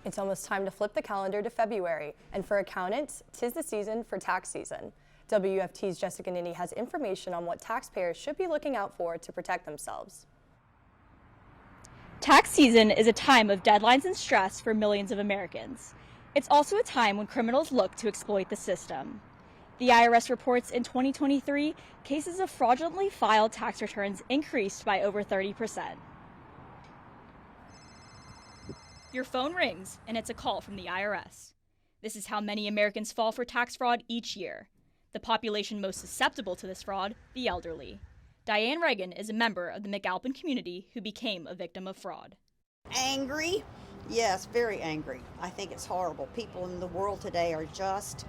It's almost time to flip the calendar to February, and for accountants, 'tis the season for tax season. WUFT's Jessica Ninney has information on what taxpayers should be looking out for to protect themselves. Tax season is a time of deadlines and stress for millions of Americans. It's also a time when criminals look to exploit the system. The IRS reports in 2023, cases of fraudulently filed tax returns increased by over 30%. Your phone rings, and it's a call from the IRS. This is how many Americans fall for tax fraud each year. The population most susceptible to this fraud, the elderly. Diane Reagan is a member of the McAlpin community who became a victim of fraud. Angry? Yes, very angry. I think it's horrible. People in the world today are just,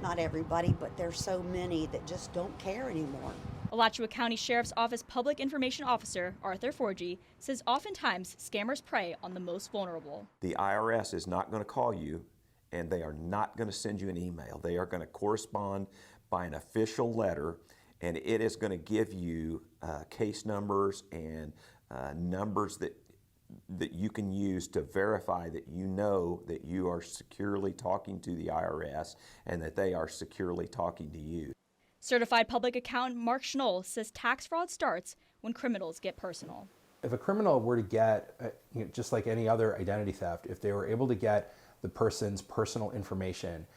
not everybody, but there's so many that just don't care anymore. Alachua County Sheriff's Office Public Information Officer Arthur Forgy says oftentimes scammers prey on the most vulnerable. The IRS is not going to call you, and they are not going to send you an email. They are going to correspond by an official letter, and it is going to give you case numbers and numbers that you can use to verify that you know that you are securely talking to the IRS and that they are securely talking to you. Certified public accountant Mark Schnoll says tax fraud starts when criminals get personal. If a criminal were to get, just like any other identity theft, if they were able to get the person's personal information,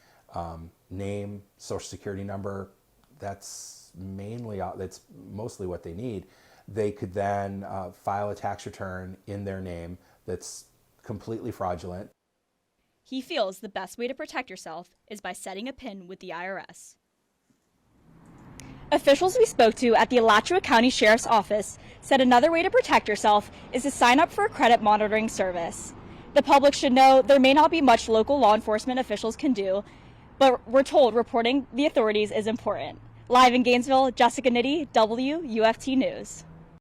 name, social security number, that's mostly what they need. They could then file a tax return in their name that's completely fraudulent. He feels the best way to protect yourself is by setting a PIN with the IRS. Officials we spoke to at the Alachua County Sheriff's Office said another way to protect yourself is to sign up for a credit monitoring service. The public should know there may not be much local law enforcement officials can do, but we're told reporting the authorities is important. Live in Gainesville, Jessica Ninney, WUFT News.